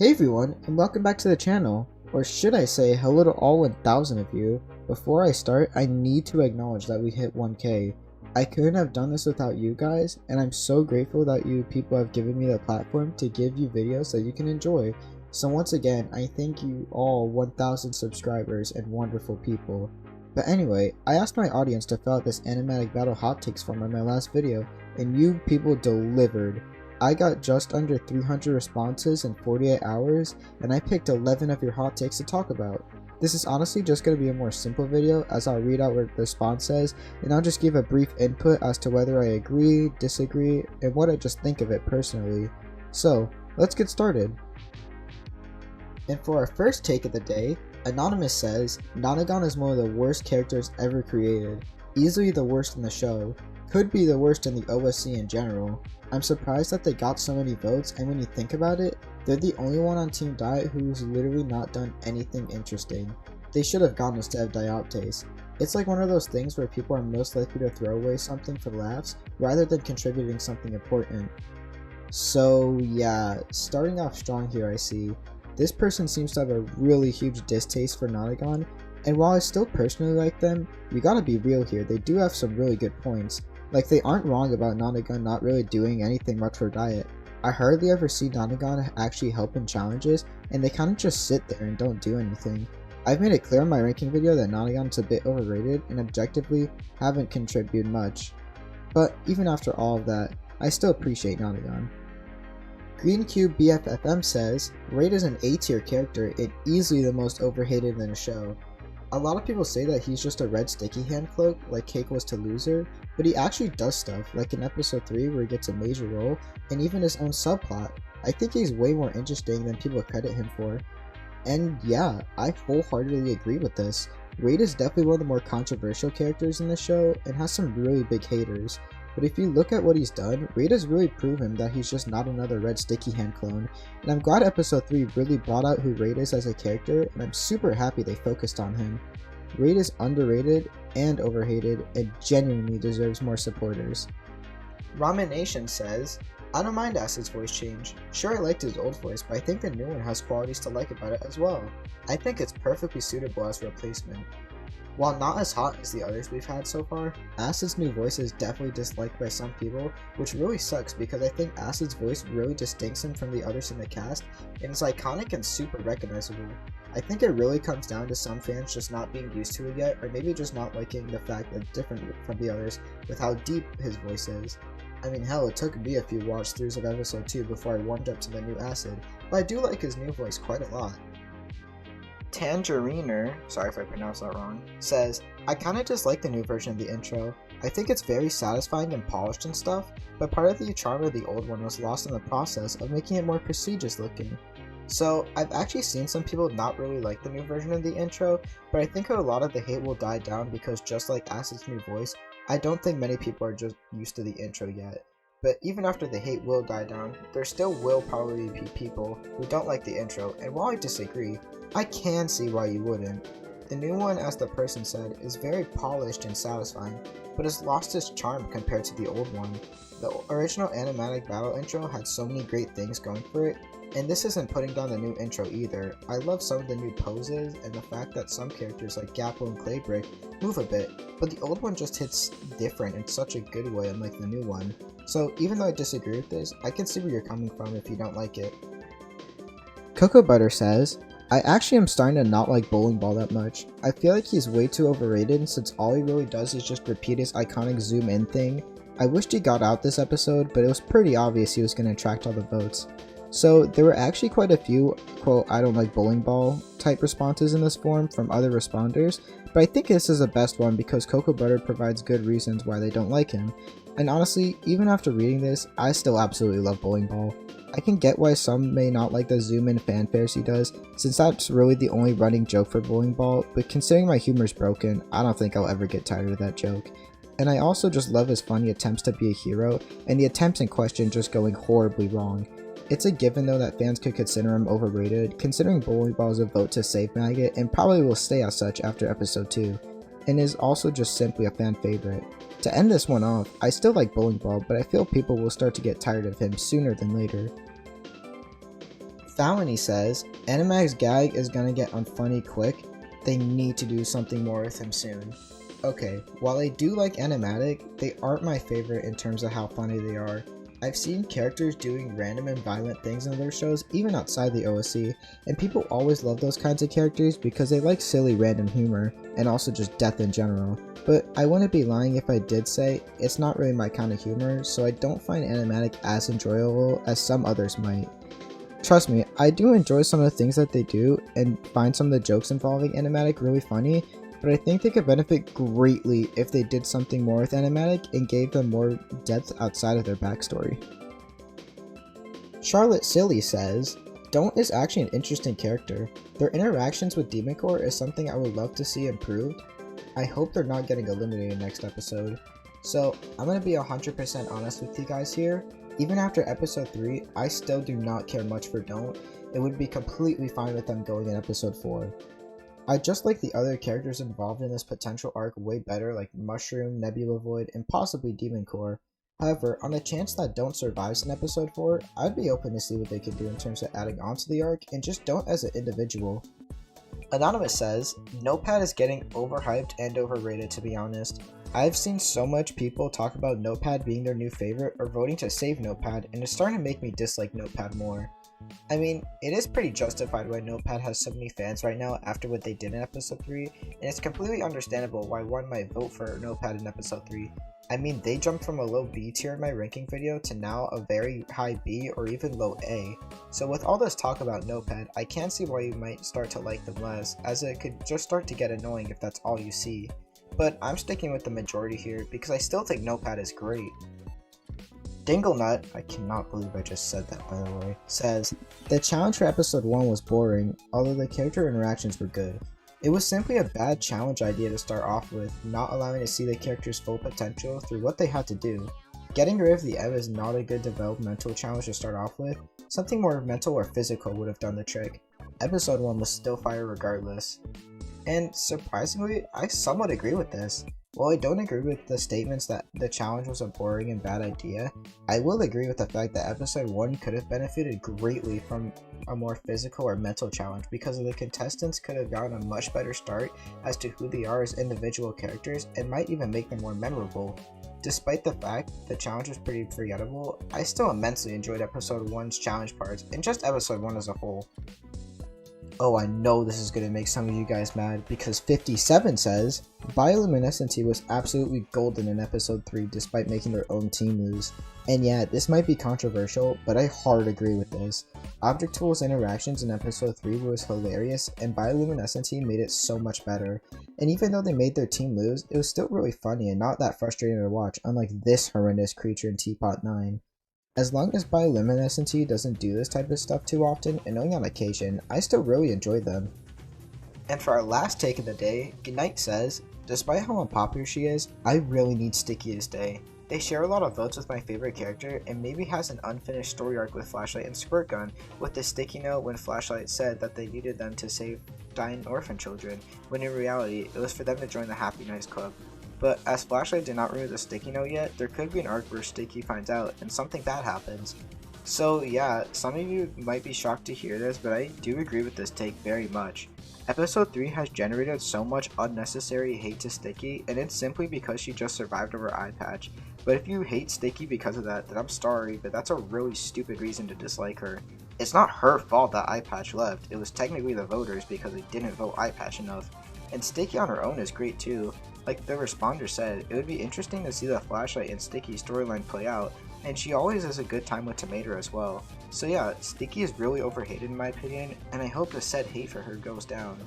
Hey everyone, and welcome back to the channel. Or should I say hello to all 1000 of you. Before I start, I need to acknowledge that we hit 1k. I couldn't have done this without you guys, and I'm so grateful that you people have given me the platform to give you videos that you can enjoy. So once again, I thank you all 1000 subscribers and wonderful people. But anyway, I asked my audience to fill out this animatic battle hot takes form in my last video, and you people delivered. I got just under 300 responses in 48 hours, and I picked 11 of your hot takes to talk about. This is honestly just going to be a more simple video, as I'll read out what the response says, and I'll just give a brief input as to whether I agree, disagree, and what I just think of it personally. So, let's get started. And for our first take of the day, Anonymous says, Nagon is one of the worst characters ever created, easily the worst in the show, could be the worst in the OSC in general. I'm surprised that they got so many votes, and when you think about it, they're the only one on Team Diet who's literally not done anything interesting. They should have gone instead of Dioptase. It's like one of those things where people are most likely to throw away something for laughs rather than contributing something important. So yeah, starting off strong here I see. This person seems to have a really huge distaste for Nagon, and while I still personally like them, we gotta be real here, they do have some really good points. Like, they aren't wrong about Nagon not really doing anything much for Diet. I hardly ever see Nagon actually help in challenges, and they kinda just sit there and don't do anything. I've made it clear in my ranking video that Nagon's a bit overrated and objectively haven't contributed much. But even after all of that, I still appreciate Nagon. Green Cube BFFM says, Raid is an A tier character and easily the most overhated in the show. A lot of people say that he's just a red sticky hand cloak like Cake was to Loser, but he actually does stuff, like in episode 3 where he gets a major role, and even his own subplot. I think he's way more interesting than people credit him for. And yeah, I wholeheartedly agree with this. Raid is definitely one of the more controversial characters in the show and has some really big haters. But if you look at what he's done, Raid has really proven that he's just not another red sticky hand clone, and I'm glad episode 3 really brought out who Raid is as a character, and I'm super happy they focused on him. Raid is underrated and overhated and genuinely deserves more supporters. Ramen Nation says, I don't mind Acid's voice change. Sure, I liked his old voice, but I think the new one has qualities to like about it as well. I think it's perfectly suitable as a replacement. While not as hot as the others we've had so far, Acid's new voice is definitely disliked by some people, which really sucks because I think Acid's voice really distincts him from the others in the cast, and is iconic and super recognizable. I think it really comes down to some fans just not being used to it yet, or maybe just not liking the fact that it's different from the others with how deep his voice is. I mean, hell, it took me a few watch-throughs of episode 2 before I warmed up to the new Acid, but I do like his new voice quite a lot. Tangeriner, sorry if I pronounced that wrong, says, I kinda just like the new version of the intro. I think it's very satisfying and polished and stuff, but part of the charm of the old one was lost in the process of making it more prestigious looking. So, I've actually seen some people not really like the new version of the intro, but I think a lot of the hate will die down because just like Acid's new voice, I don't think many people are just used to the intro yet. But even after the hate will die down, there still will probably be people who don't like the intro, and while I disagree, I can see why you wouldn't. The new one, as the person said, is very polished and satisfying, but has lost its charm compared to the old one. The original Animatic battle intro had so many great things going for it, and this isn't putting down the new intro either. I love some of the new poses and the fact that some characters like Gapple and Claybrick move a bit, but the old one just hits different in such a good way unlike the new one. So even though I disagree with this, I can see where you're coming from if you don't like it. Cocoa Butter says, I actually am starting to not like Bowling Ball that much. I feel like he's way too overrated since all he really does is just repeat his iconic zoom in thing. I wished he got out this episode, but it was pretty obvious he was going to attract all the votes. So there were actually quite a few, quote, I don't like bowling ball type responses in this form from other responders, but I think this is the best one because Cocoa Butter provides good reasons why they don't like him. And honestly, even after reading this, I still absolutely love Bowling Ball. I can get why some may not like the zoom in fanfares he does, since that's really the only running joke for Bowling Ball, but considering my humor's broken, I don't think I'll ever get tired of that joke. And I also just love his funny attempts to be a hero, and the attempts in question just going horribly wrong. It's a given though that fans could consider him overrated, considering Bowling Ball is a vote to save Maggot and probably will stay as such after episode 2, and is also just simply a fan favorite. To end this one off, I still like Bowling Ball, but I feel people will start to get tired of him sooner than later. Falony says, Animatic's gag is gonna get unfunny quick. They need to do something more with him soon. Okay, while I do like Animatic, they aren't my favorite in terms of how funny they are. I've seen characters doing random and violent things in their shows, even outside the OSC, and people always love those kinds of characters because they like silly random humor, and also just death in general. But I wouldn't be lying if I did say it's not really my kind of humor, so I don't find Animatic as enjoyable as some others might. Trust me, I do enjoy some of the things that they do, and find some of the jokes involving Animatic really funny, but I think they could benefit greatly if they did something more with Animatic and gave them more depth outside of their backstory. Charlotte Silly says, Don't is actually an interesting character. Their interactions with Demon Core is something I would love to see improved. I hope they're not getting eliminated next episode. So I'm going to be 100% honest with you guys here. Even after episode 3, I still do not care much for Don't. It would be completely fine with them going in episode 4. I just like the other characters involved in this potential arc way better, like Mushroom, Nebula Void, and possibly Demon Core. However, on the chance that Don't survives in episode 4, I'd be open to see what they could do in terms of adding onto the arc, and just Don't as an individual. Anonymous says, Notepad is getting overhyped and overrated, to be honest. I've seen so much people talk about Notepad being their new favorite or voting to save Notepad, and it's starting to make me dislike Notepad more. I mean, it is pretty justified why Notepad has so many fans right now after what they did in episode 3, and it's completely understandable why one might vote for Notepad in episode 3. I mean, they jumped from a low B tier in my ranking video to now a very high B or even low A. So with all this talk about Notepad, I can see why you might start to like them less, as it could just start to get annoying if that's all you see. But I'm sticking with the majority here because I still think Notepad is great. Dinglenut, I cannot believe I just said that by the way, says, The challenge for episode 1 was boring, although the character interactions were good. It was simply a bad challenge idea to start off with, not allowing to see the character's full potential through what they had to do. Getting rid of the M is not a good developmental challenge to start off with. Something more mental or physical would have done the trick. Episode 1 was still fire regardless. And surprisingly, I somewhat agree with this. While I don't agree with the statements that the challenge was a boring and bad idea, I will agree with the fact that episode 1 could have benefited greatly from a more physical or mental challenge because the contestants could have gotten a much better start as to who they are as individual characters and might even make them more memorable. Despite the fact the challenge was pretty forgettable, I still immensely enjoyed episode 1's challenge parts and just episode 1 as a whole. Oh, I know this is going to make some of you guys mad because 57 says, Bioluminescent was absolutely golden in episode 3 despite making their own team lose. And yeah, this might be controversial, but I hard agree with this. Object Tool's interactions in episode 3 was hilarious and Bioluminescent made it so much better. And even though they made their team lose, it was still really funny and not that frustrating to watch, unlike this horrendous creature in Teapot 9. As long as Bioluminescent doesn't do this type of stuff too often, and only on occasion, I still really enjoy them. And for our last take of the day, Goodnight says, Despite how unpopular she is, I really need Sticky to stay. They share a lot of votes with my favorite character, and maybe has an unfinished story arc with Flashlight and Squirt Gun, with the sticky note when Flashlight said that they needed them to save dying orphan children, when in reality, it was for them to join the Happy Nights Club. But as Flashlight did not remove the sticky note yet, there could be an arc where Sticky finds out and something bad happens. So yeah, some of you might be shocked to hear this, but I do agree with this take very much. Episode 3 has generated so much unnecessary hate to Sticky, and it's simply because she just survived over eye patch. But if you hate Sticky because of that, then I'm sorry, but that's a really stupid reason to dislike her. It's not her fault that eye patch left, it was technically the voters because they didn't vote eye patch enough. And Sticky on her own is great too. Like the responder said, it would be interesting to see the Flashlight and Sticky storyline play out, and she always has a good time with Tomato as well. So yeah, Sticky is really overhated in my opinion, and I hope the said hate for her goes down.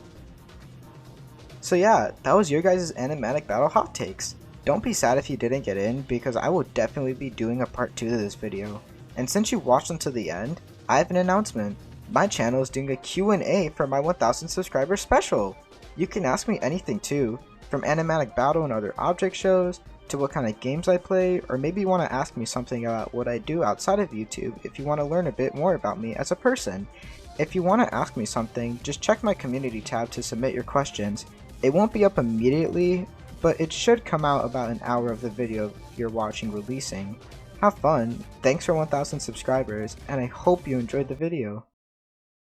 So yeah, that was your guys' Animatic Battle hot takes. Don't be sad if you didn't get in, because I will definitely be doing a part 2 to this video. And since you watched until the end, I have an announcement. My channel is doing a Q&A for my 1000 subscriber special! You can ask me anything too, from Animatic Battle and other object shows, to what kind of games I play, or maybe you want to ask me something about what I do outside of YouTube if you want to learn a bit more about me as a person. If you want to ask me something, just check my community tab to submit your questions. It won't be up immediately, but it should come out about an hour of the video you're watching releasing. Have fun, thanks for 1000 subscribers, and I hope you enjoyed the video.